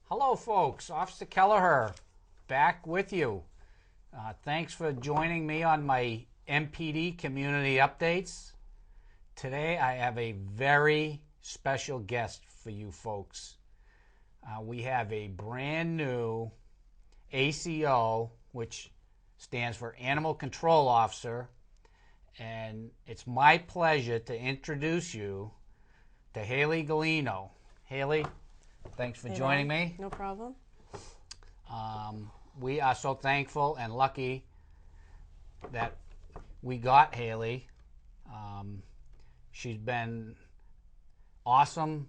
Hello, folks. Officer Kelleher, back with you. Thanks for joining me on my MPD community updates. Today, I have a very special guest for you folks. We have a brand new ACO, which stands for Animal Control Officer, and it's my pleasure to introduce you to Haylie Gulino. Haylie, thanks for joining me. No problem. We are so thankful and lucky that we got Haylie. She's been awesome.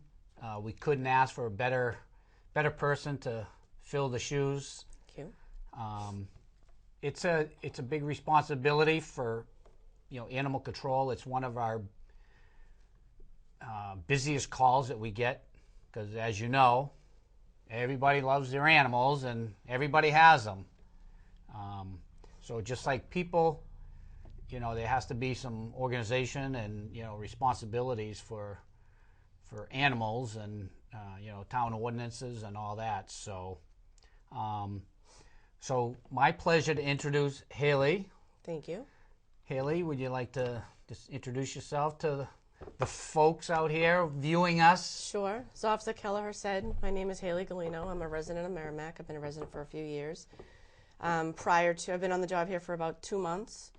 We couldn't ask for a better person to fill the shoes. Thank you. It's a big responsibility for animal control. It's one of our busiest calls that we get. Because as you know, everybody loves their animals and everybody has them. So just like people, there has to be some organization and responsibilities for animals and town ordinances and all that. So, so my pleasure to introduce Haylie. Thank you. Haylie, would you like to just introduce yourself to the folks out here viewing us? Sure. As Officer Kelleher said, my name is Haylie Gulino. I'm a resident of Merrimack. I've been a resident for a few years. I've been on the job here for about 2 months.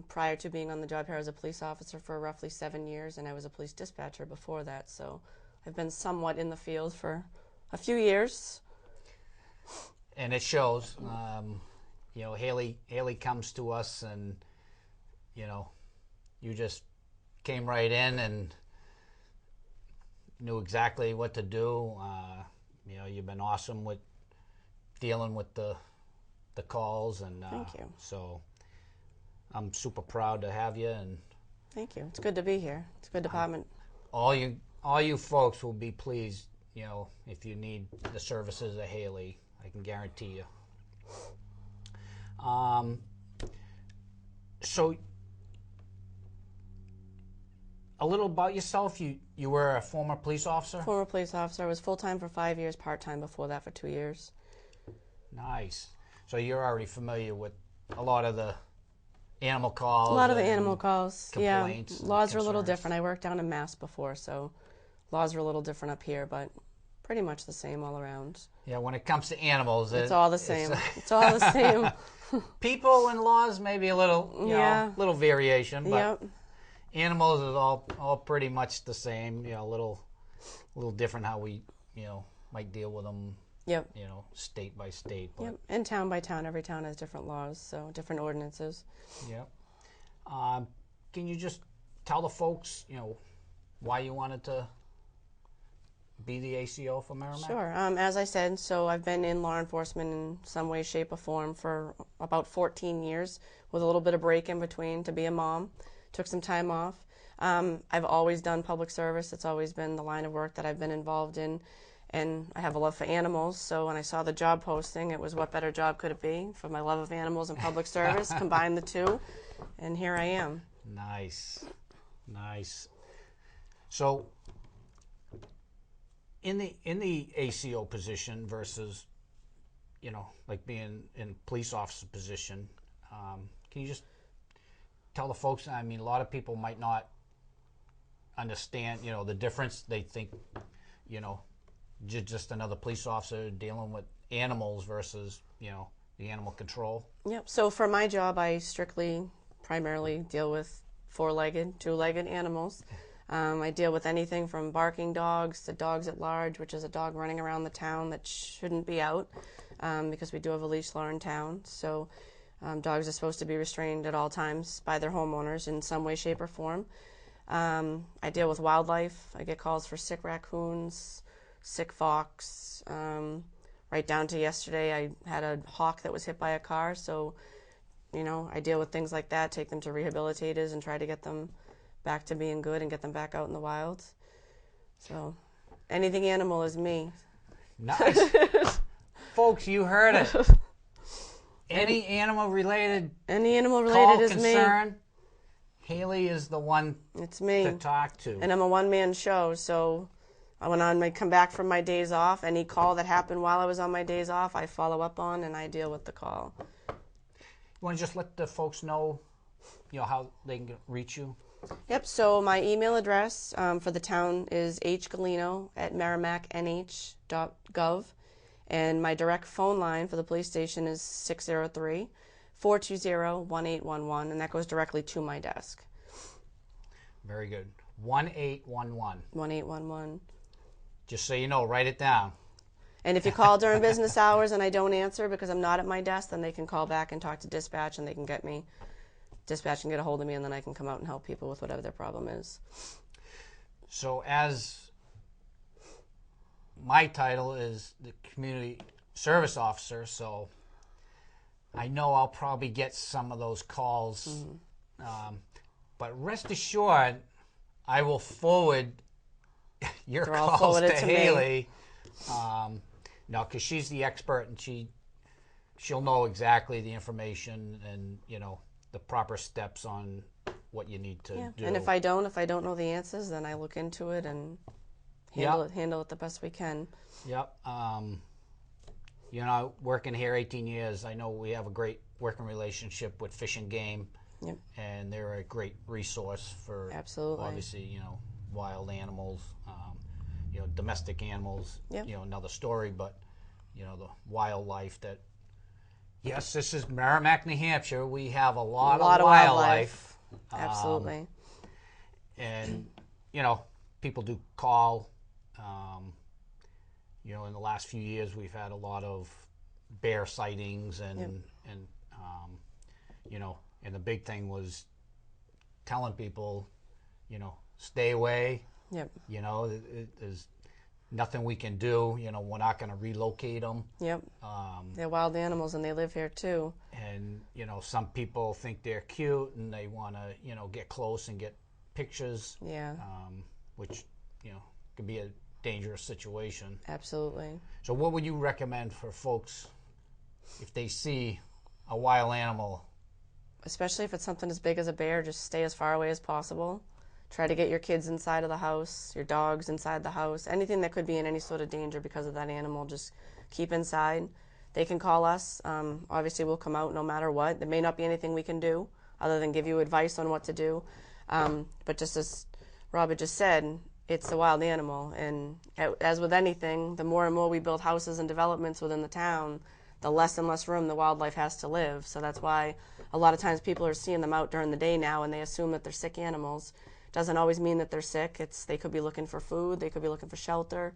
Prior to being on the job here, I was a police officer for roughly 7 years, and I was a police dispatcher before that. So I've been somewhat in the field for a few years. And it shows. Haylie comes to us, and you just came right in and knew exactly what to do. You've been awesome with dealing with the calls, and Thank you. So I'm super proud to have you. And thank you. It's good to be here. It's a good department. All you folks will be pleased. If you need the services of Haylie, I can guarantee you. So. A little about yourself. You were a former police officer? Former police officer. I was full-time for 5 years, part-time before that for 2 years. Nice. So you're already familiar with a lot of the animal calls? A lot of the animal calls, complaints. Yeah. Laws are a little different. I worked down in Mass before, so laws are a little different up here, but pretty much the same all around. Yeah, when it comes to animals, it's all the same. It's all the same. People and laws, maybe a little, little variation, but yep. Animals is all pretty much the same. A little different how we might deal with them. Yep. State by state. But yep. And town by town, every town has different laws, so different ordinances. Yep. Can you just tell the folks, why you wanted to be the ACO for Merrimack? Sure. As I said, so I've been in law enforcement in some way, shape, or form for about 14 years, with a little bit of break in between to be a mom. Took some time off. I've always done public service. It's always been the line of work that I've been involved in, and I have a love for animals. So when I saw the job posting, it was what better job could it be for my love of animals and public service, combine the two, and here I am. Nice. So in the ACO position versus like being in police officer position, can you just tell the folks? I mean, a lot of people might not understand, the difference. They think, just another police officer dealing with animals versus, the animal control. Yep. So for my job, I primarily deal with four-legged, two-legged animals. I deal with anything from barking dogs to dogs at large, which is a dog running around the town that shouldn't be out, because we do have a leash law in town. So dogs are supposed to be restrained at all times by their homeowners in some way, shape, or form. I deal with wildlife. I get calls for sick raccoons, sick fox. Right down to yesterday, I had a hawk that was hit by a car. So, I deal with things like that, take them to rehabilitators and try to get them back to being good and get them back out in the wild. So, anything animal is me. Nice. Folks, you heard it. Any animal related call, is concern, me. Haylie is the one it's me. to talk to. And I'm a one-man show, so when I come back from my days off, any call that happened while I was on my days off, I follow up on and I deal with the call. You want to just let the folks know, how they can reach you? Yep, so my email address for the town is hgulino@merrimacknh.gov, and my direct phone line for the police station is 603-420-1811, and that goes directly to my desk. Very good. 1811. 1811. Just so you know, write it down. And if you call during business hours and I don't answer because I'm not at my desk, then they can call back and talk to dispatch, and they can get me. Dispatch can get a hold of me, and then I can come out and help people with whatever their problem is. So as my title is the community service officer, so I know I'll probably get some of those calls. Mm-hmm. But rest assured, I will forward your calls to Haylie. Because she's the expert, and she'll know exactly the information and, the proper steps on what you need to do. And if I don't know the answers, then I look into it and handle it the best we can. Yep. Working here 18 years, I know we have a great working relationship with Fish and Game. Yep. And they're a great resource for obviously, wild animals, domestic animals, yep. Another story, but, the wildlife that. Yes, this is Merrimack, New Hampshire. We have a lot of wildlife. Absolutely. And, people do call. In the last few years, we've had a lot of bear sightings, and, yep. And the big thing was telling people, stay away. Yep. There's nothing we can do. We're not going to relocate them. Yep. They're wild animals, and they live here too. And some people think they're cute, and they want to get close and get pictures. Yeah. Which could be a dangerous situation. Absolutely. So what would you recommend for folks if they see a wild animal? Especially if it's something as big as a bear, just stay as far away as possible. Try to get your kids inside of the house, your dogs inside the house. Anything that could be in any sort of danger because of that animal, just keep inside. They can call us. Obviously, we'll come out no matter what. There may not be anything we can do other than give you advice on what to do. But just as Robert just said, it's a wild animal. And as with anything, the more and more we build houses and developments within the town, the less and less room the wildlife has to live. So that's why a lot of times people are seeing them out during the day now, and they assume that they're sick animals. Doesn't always mean that they're sick. They could be looking for food. They could be looking for shelter.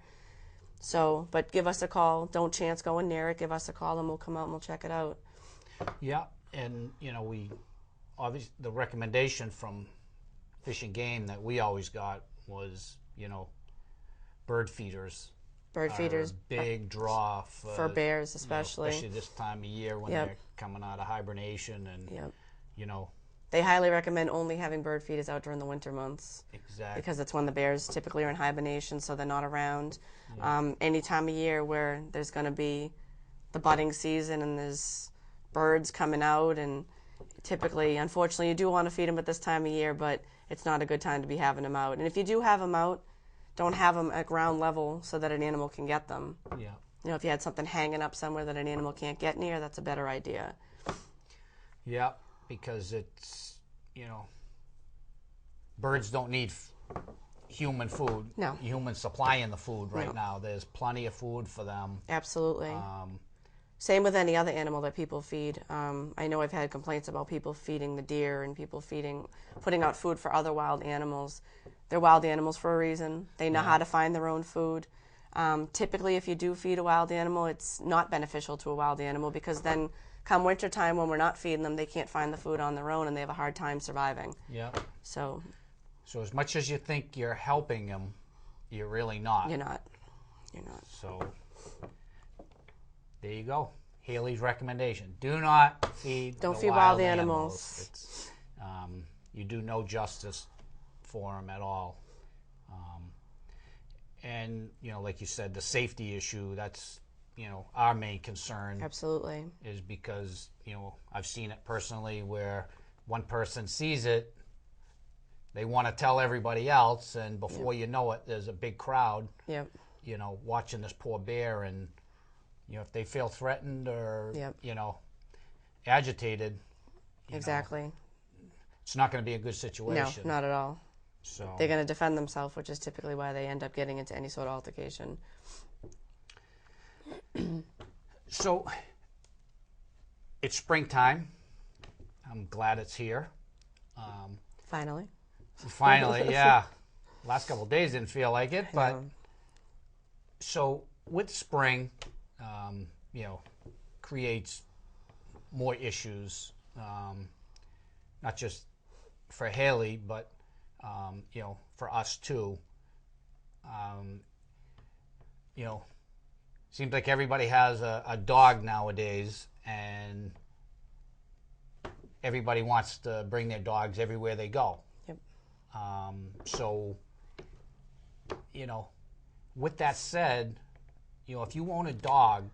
So, but give us a call. Don't chance going near it. Give us a call, and we'll come out and we'll check it out. Yeah, and we obviously the recommendation from Fish and Game that we always got was bird feeders. Bird feeders, big draw for bears, especially this time of year when yep. they're coming out of hibernation, and yep. They highly recommend only having bird feeders out during the winter months. Exactly. Because it's when the bears typically are in hibernation, so they're not around. Yeah. Any time of year where there's going to be the budding season and there's birds coming out, and typically, unfortunately, you do want to feed them at this time of year, but it's not a good time to be having them out. And if you do have them out, don't have them at ground level so that an animal can get them. Yeah. If you had something hanging up somewhere that an animal can't get near, that's a better idea. Yeah. Because it's, birds don't need human food. No. Human supplying the food right now. There's plenty of food for them. Absolutely. Same with any other animal that people feed. I know I've had complaints about people feeding the deer and people putting out food for other wild animals. They're wild animals for a reason. They know how to find their own food. Typically, if you do feed a wild animal, it's not beneficial to a wild animal, because then come wintertime when we're not feeding them, they can't find the food on their own, and they have a hard time surviving. Yeah. So as much as you think you're helping them, you're really not. You're not. So there you go. Haylie's recommendation: do not feed. Don't feed wild animals. It's, you do no justice for them at all. And like you said, the safety issue. That's our main concern. Absolutely. Is because I've seen it personally where one person sees it, they want to tell everybody else, and before you know it, there's a big crowd, Yep. Watching this poor bear, and if they feel threatened or Yep. agitated, Exactly. it's not going to be a good No, situation. not at all. So They're going to defend themselves, which is typically why they end up getting into any sort of altercation. So it's springtime. I'm glad it's here. Finally. Finally, yeah. Last couple of days didn't feel like it, but so with spring, creates more issues, not just for Haylie, but for us too. Seems like everybody has a dog nowadays, and everybody wants to bring their dogs everywhere they go. Yep. So, with that said, if you own a dog,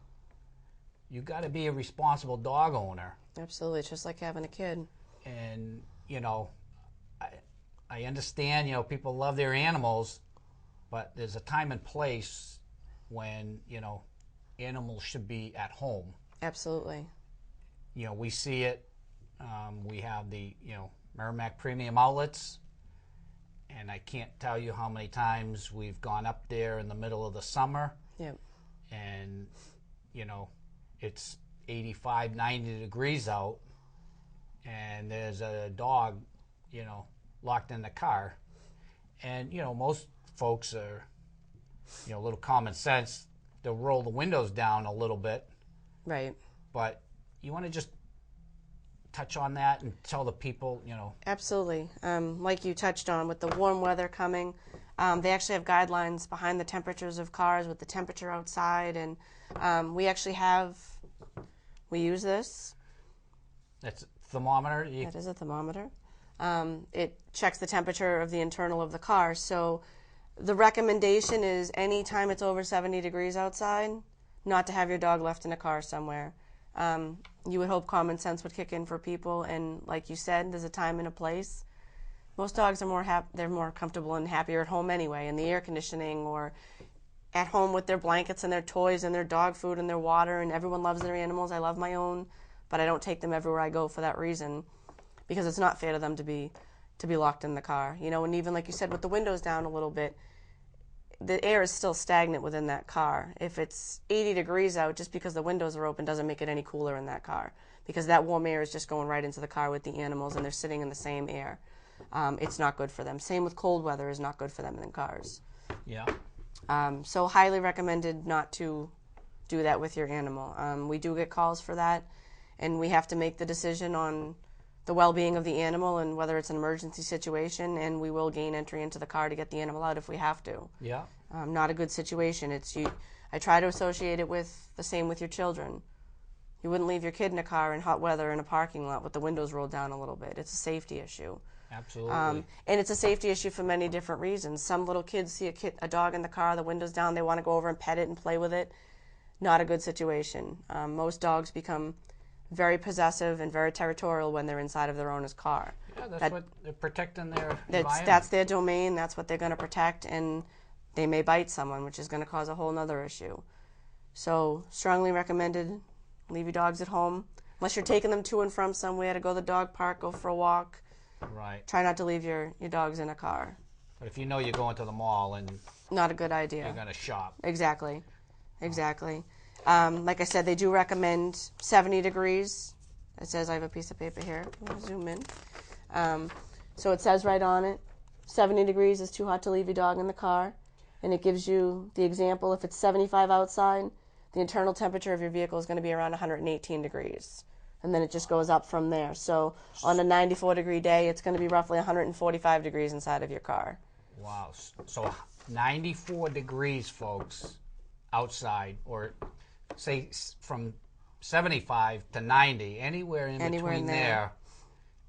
you got to be a responsible dog owner. Absolutely. It's just like having a kid. And, I understand, people love their animals, but there's a time and place when, animals should be at home. Absolutely. We see it. We have the, Merrimack premium outlets, and I can't tell you how many times we've gone up there in the middle of the summer. Yep. And, it's 85, 90 degrees out, and there's a dog, locked in the car. And, most folks are, a little common sense. They'll roll the windows down a little bit. Right. But you want to just touch on that and tell the people, Absolutely. Like you touched on, with the warm weather coming, they actually have guidelines behind the temperatures of cars with the temperature outside, and we use this. That's a thermometer. That is a thermometer. It checks the temperature of the internal of the car. So the recommendation is anytime it's over 70 degrees outside, not to have your dog left in a car somewhere. You would hope common sense would kick in for people, and like you said, there's a time and a place. Most dogs are they're more comfortable and happier at home anyway, in the air conditioning or at home with their blankets and their toys and their dog food and their water, and everyone loves their animals. I love my own, but I don't take them everywhere I go for that reason, because it's not fair to them to be locked in the car. And even like you said, with the windows down a little bit, the air is still stagnant within that car. If it's 80 degrees out, just because the windows are open doesn't make it any cooler in that car, because that warm air is just going right into the car with the animals, and they're sitting in the same air. It's not good for them. Same with cold weather is not good for them in cars. Yeah. So highly recommended not to do that with your animal. We do get calls for that, and we have to make the decision on the well-being of the animal and whether it's an emergency situation, and we will gain entry into the car to get the animal out if we have to. Yeah. Not a good situation. I try to associate it with the same with your children. You wouldn't leave your kid in a car in hot weather in a parking lot with the windows rolled down a little bit. It's a safety issue. Absolutely. And it's a safety issue for many different reasons. Some little kids see a dog in the car, the windows down, they want to go over and pet it and play with it. Not a good situation. Most dogs become very possessive and very territorial when they're inside of their owner's car. Yeah, that's what they're protecting their environment. That's their domain. That's what they're going to protect, and they may bite someone, which is going to cause a whole other issue. So strongly recommended, leave your dogs at home. Unless you're taking them to and from somewhere to go to the dog park, go for a walk. Right. Try not to leave your dogs in a car. But if you're going to the mall and not a good idea. You're going to shop. Exactly. Like I said, they do recommend 70 degrees. It says, I have a piece of paper here. I'm going to zoom in. So it says right on it, 70 degrees is too hot to leave your dog in the car. And it gives you the example, if it's 75 outside, the internal temperature of your vehicle is going to be around 118 degrees. And then it just goes up from there. So on a 94-degree day, it's going to be roughly 145 degrees inside of your car. Wow. So 94 degrees, folks, outside, or say from 75 to 90, anywhere in between there,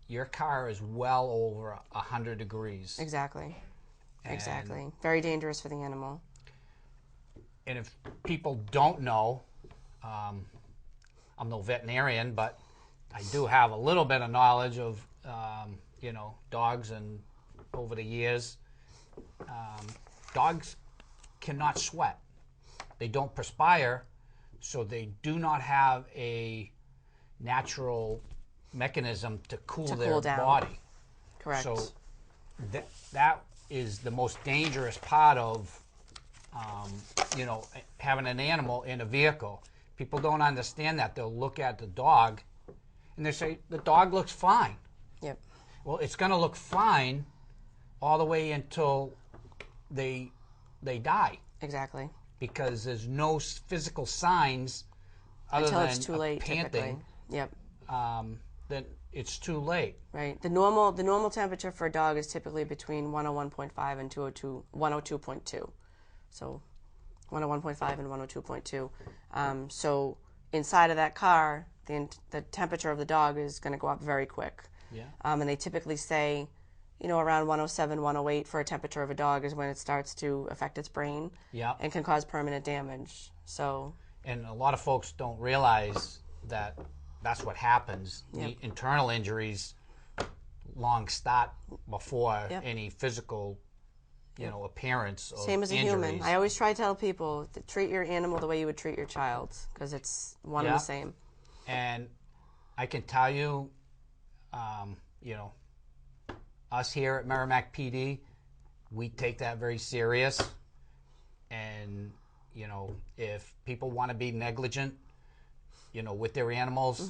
your car is well over 100 degrees. Exactly. Very dangerous for the animal. And if people don't know, I'm no veterinarian, but I do have a little bit of knowledge of, dogs and over the years. Dogs cannot sweat. They don't perspire, so they do not have a natural mechanism to cool their down. body. Correct. So that is the most dangerous part of, having an animal in a vehicle. People don't understand that. They'll look at the dog and they say, the dog looks fine. Yep. Well, it's going to look fine all the way until they die. Exactly. Because there's no physical signs other Until than it's too late, panting. typically. Yep. Then it's too late. Right. The normal temperature for a dog is typically between 101.5 and 102.2. So 101.5 and 102.2. So inside of that car, the temperature of the dog is going to go up very quick. Yeah. And they typically say, around 107, 108 for a temperature of a dog is when it starts to affect its brain. Yeah. And can cause permanent damage. So. And a lot of folks don't realize that that's what happens. Yep. The internal injuries long start before Yep. any physical, appearance of Same as a injuries. human. I always try to tell people to treat your animal the way you would treat your child, because it's one and the same. And I can tell you, us here at Merrimack PD, we take that very serious. And, if people want to be negligent, with their animals,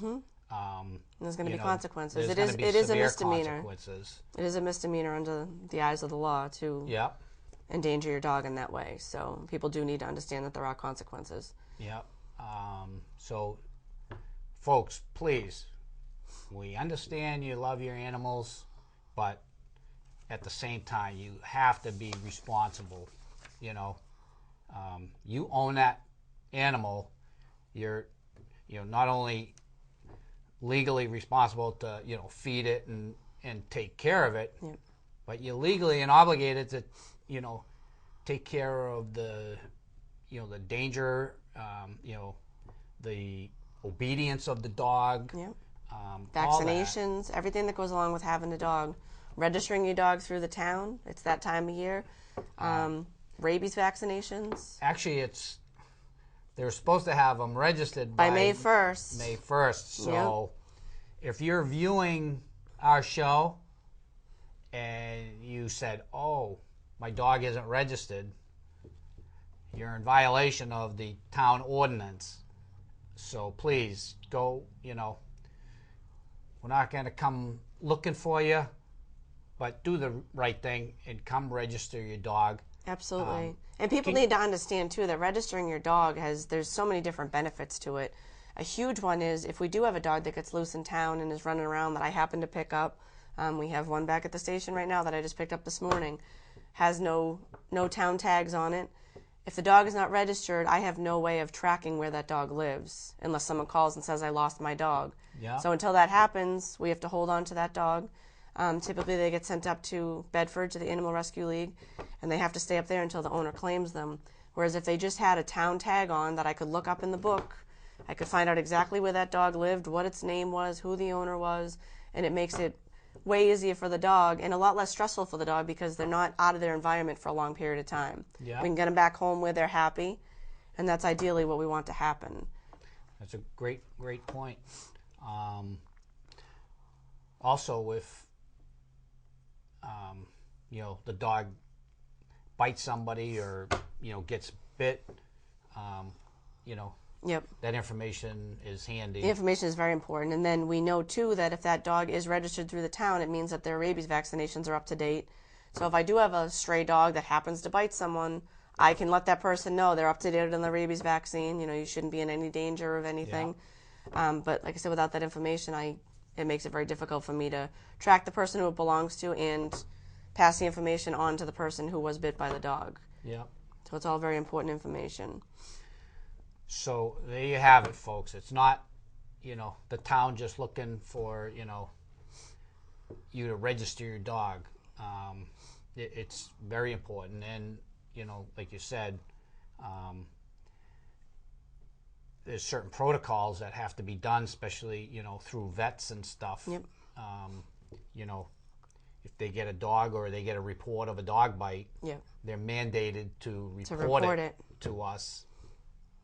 There's going to be consequences. There's It is a severe misdemeanor. Consequences. It is a misdemeanor under the eyes of the law to Yep. endanger your dog in that way. So people do need to understand that there are consequences. Yep. So, folks, please, we understand you love your animals, but at the same time, you have to be responsible. You own that animal. You're, not only legally responsible to, feed it and take care of it, Yep. but you're legally and obligated to, take care of the danger, the obedience of the dog. Yep. All Vaccinations, everything that goes along with having a dog. Registering your dog through the town. It's that time of year. Rabies vaccinations. Actually, they're supposed to have them registered By May 1st. May 1st. So if you're viewing our show and you said, oh, my dog isn't registered, you're in violation of the town ordinance. So please go, we're not going to come looking for you, but do the right thing and come register your dog. Absolutely. And people need to understand, too, that registering your dog there's so many different benefits to it. A huge one is if we do have a dog that gets loose in town and is running around that I happen to pick up, we have one back at the station right now that I just picked up this morning, has no town tags on it. If the dog is not registered, I have no way of tracking where that dog lives unless someone calls and says, I lost my dog. Yeah. So until that happens, we have to hold on to that dog. Typically, they get sent up to Bedford to the Animal Rescue League, and they have to stay up there until the owner claims them. Whereas if they just had a town tag on that I could look up in the book, I could find out exactly where that dog lived, what its name was, who the owner was, and it makes it way easier for the dog and a lot less stressful for the dog because they're not out of their environment for a long period of time. Yeah. We can get them back home where they're happy, and that's ideally what we want to happen. That's a great point. Also, if the dog bites somebody or gets bit, Yep. that information is handy. The information is very important. And then we know, too, that if that dog is registered through the town, it means that their rabies vaccinations are up to date. So if I do have a stray dog that happens to bite someone, I can let that person know they're up to date on the rabies vaccine. You shouldn't be in any danger of anything. Yeah. But like I said, without that information, it makes it very difficult for me to track the person who it belongs to and pass the information on to the person who was bit by the dog. Yeah. So it's all very important information. So there you have it, folks. It's not, the town just looking for, you to register your dog. It's very important. And, like you said, there's certain protocols that have to be done, especially, through vets and stuff. Yep. if they get a dog or they get a report of a dog bite, Yep. they're mandated to report report it to us,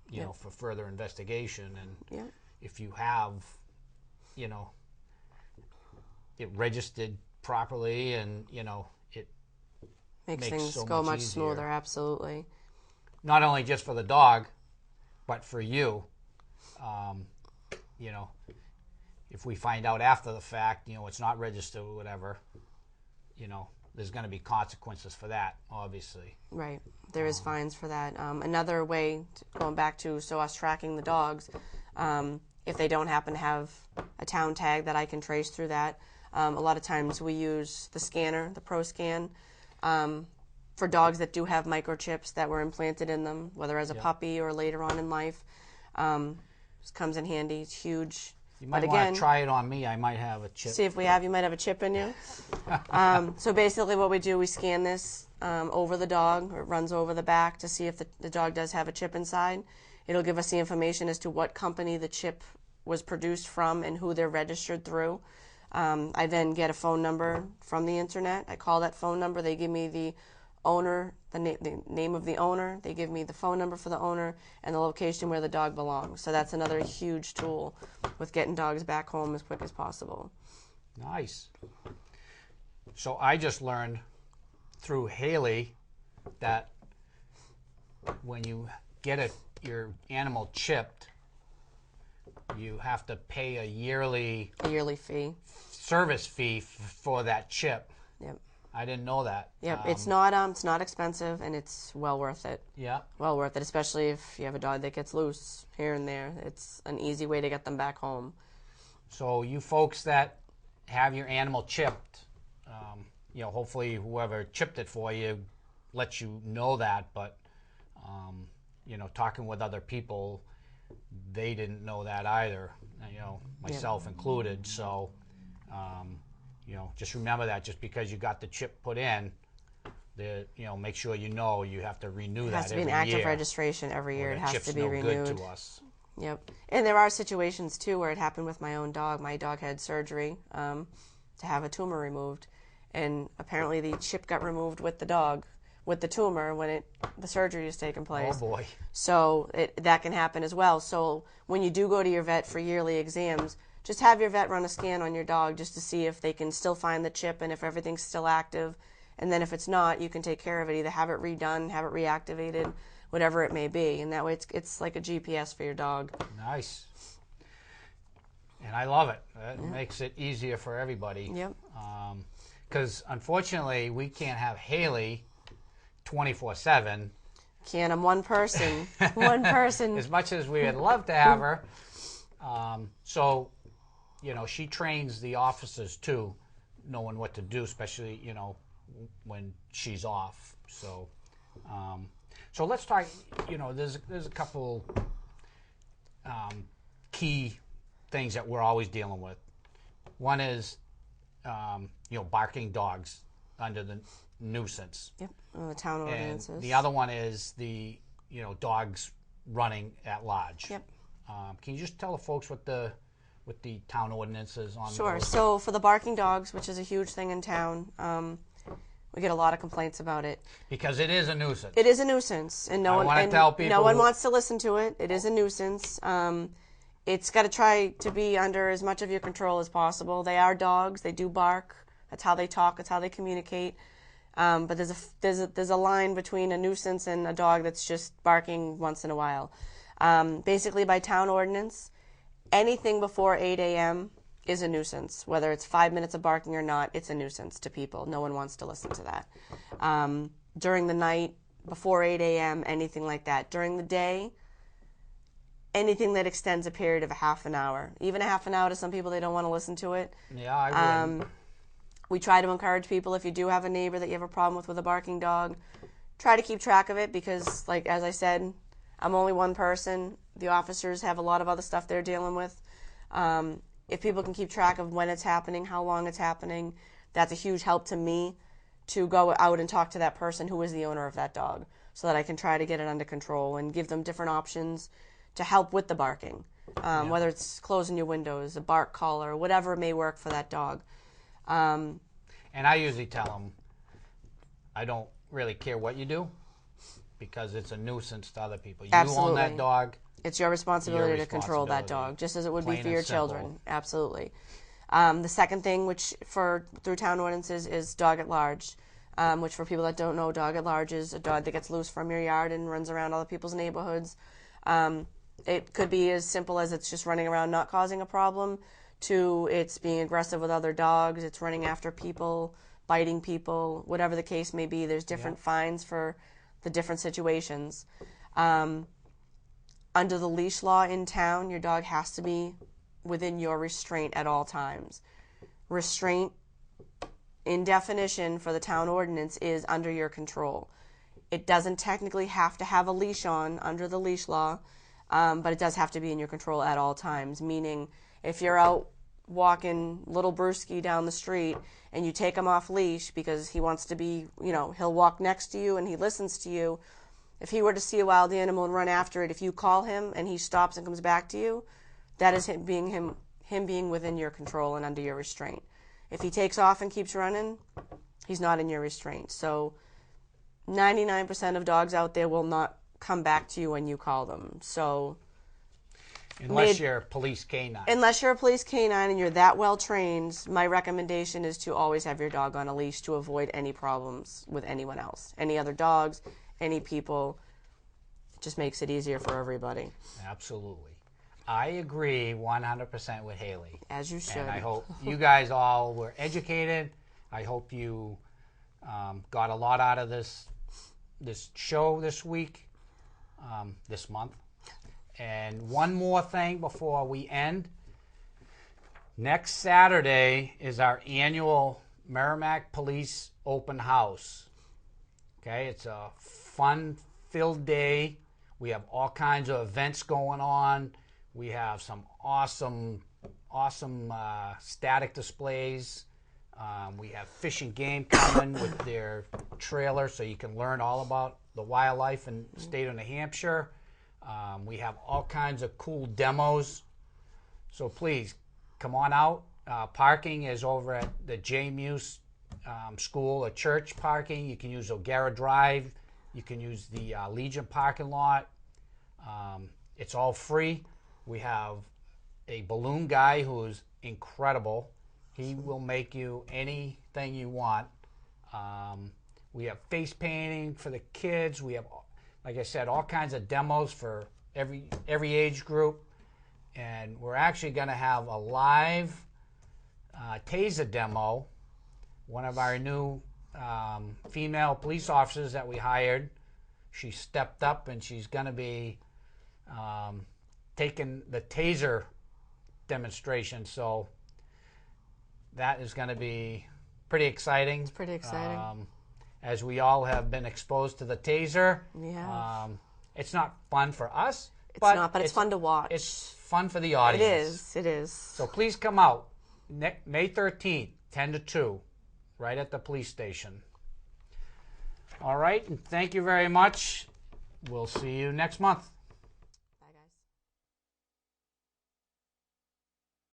you know, for further investigation. And Yep. if you have, you know, it registered properly, and you know, it makes makes things so go much much easier. smoother. Absolutely. Not only just for the dog, but for you. You know, if we find out after the fact, you know, it's not registered or whatever, you know, there's going to be consequences for that, obviously. Right. There is fines for that. Another way, going back to us tracking the dogs, if they don't happen to have a town tag that I can trace through that, a lot of times we use the scanner, the ProScan, for dogs that do have microchips that were implanted in them, whether as a puppy or later on in life. This comes in handy. It's huge. You might want to try it on me. I might have a chip. See if you might have a chip in you. So basically what we do, we scan this over the dog, or it runs over the back to see if the dog does have a chip inside. It'll give us the information as to what company the chip was produced from and who they're registered through. I then get a phone number from the internet. I call that phone number. They give me the owner, the name of the owner. They give me the phone number for the owner and the location where the dog belongs. So that's another huge tool with getting dogs back home as quick as possible. Nice. So I just learned through Haylie that when you get your animal chipped, you have to pay a yearly fee, service fee for that chip. Yep. I didn't know that. Yep. It's not expensive, and it's well worth it. Yeah. Well worth it, especially if you have a dog that gets loose here and there. It's an easy way to get them back home. So you folks that have your animal chipped, you know, hopefully whoever chipped it for you lets you know that. But you know, talking with other people, they didn't know that either. You know, myself included. So. You know, just remember that just because you got the chip put in, you know, make sure you have to renew that every year. It has to be an active registration every year. It has to be renewed. Good to us. Yep. And there are situations, too, where it happened with my own dog. My dog had surgery to have a tumor removed. And apparently the chip got removed with the dog, with the tumor, when the surgery is taking place. Oh, boy. So that can happen as well. So when you do go to your vet for yearly exams, just have your vet run a scan on your dog just to see if they can still find the chip and if everything's still active. And then if it's not, you can take care of it. Either have it redone, have it reactivated, whatever it may be. And that way it's like a GPS for your dog. Nice. And I love it. It makes it easier for everybody. Yep. Because unfortunately, we can't have Haylie 24/7. Can't. I'm one person. One person. As much as we would love to have her. So, you know, she trains the officers too, knowing what to do, especially, you know, when she's off. So, so let's talk. You know, there's a couple key things that we're always dealing with. One is, you know, barking dogs under the nuisance. Yep. The town ordinances. And the other one is the, you know, dogs running at large. Yep. Can you just tell the folks what the town ordinance is on Sure. those? So for the barking dogs, which is a huge thing in town, we get a lot of complaints about it. Because it is a nuisance. It is a nuisance, and no one wants to listen to it. It is a nuisance. It's got to try to be under as much of your control as possible. They are dogs. They do bark. That's how they talk. That's how they communicate. But there's a line between a nuisance and a dog that's just barking once in a while. Basically, by town ordinance, anything before 8 a.m. is a nuisance. Whether it's 5 minutes of barking or not, it's a nuisance to people. No one wants to listen to that. During the night, before 8 a.m., anything like that. During the day, anything that extends a period of a half an hour. Even a half an hour, to some people, they don't want to listen to it. Yeah, I would. We try to encourage people, if you do have a neighbor that you have a problem with a barking dog, try to keep track of it because, like, as I said, I'm only one person. The officers have a lot of other stuff they're dealing with. If people can keep track of when it's happening, how long it's happening, that's a huge help to me to go out and talk to that person who is the owner of that dog so that I can try to get it under control and give them different options to help with the barking, whether it's closing your windows, a bark collar, whatever may work for that dog. And I usually tell them, I don't really care what you do because it's a nuisance to other people. You own that dog. It's your responsibility to control that dog, just as it would be for your children. Absolutely. The second thing, which through town ordinances, is dog at large, which for people that don't know, dog at large is a dog that gets loose from your yard and runs around other people's neighborhoods. It could be as simple as it's just running around not causing a problem, to it's being aggressive with other dogs, it's running after people, biting people, whatever the case may be. There's different fines for the different situations. Under the leash law in town, your dog has to be within your restraint at all times. Restraint, in definition for the town ordinance, is under your control. It doesn't technically have to have a leash on under the leash law, but it does have to be in your control at all times, meaning if you're out walking little Brewski down the street and you take him off leash because he wants to be, he'll walk next to you and he listens to you. If he were to see a wild animal and run after it, if you call him and he stops and comes back to you, that is him being within your control and under your restraint. If he takes off and keeps running, he's not in your restraint. So 99% of dogs out there will not come back to you when you call them. So unless you're a police canine. Unless you're a police canine and you're that well trained, my recommendation is to always have your dog on a leash to avoid any problems with anyone else. Any other dogs, any people. It just makes it easier for everybody. Absolutely. I agree 100% with Haylie. As you should. And I hope you guys all were educated. I hope you got a lot out of this show this week, this month. And one more thing before we end. Next Saturday is our annual Merrimack Police Open House. Okay, it's a fun-filled day. We have all kinds of events going on. We have some awesome static displays. We have Fish and Game coming with their trailer so you can learn all about the wildlife in the state of New Hampshire. We have all kinds of cool demos. So please, come on out. Parking is over at the J. Muse School or church parking. You can use O'Gara Drive. You can use the Legion parking lot. It's all free. We have a balloon guy who's incredible. He will make you anything you want. We have face painting for the kids. We have, like I said, all kinds of demos for every age group. And we're actually going to have a live taser demo. One of our new female police officers that we hired, she stepped up and she's going to be taking the taser demonstration. So that is going to be pretty exciting. It's pretty exciting. As we all have been exposed to the taser. Yeah. It's not fun for us. But it's fun to watch. It's fun for the audience. It is. So please come out May 13th, 10 to 2, right at the police station. All right, and thank you very much. We'll see you next month.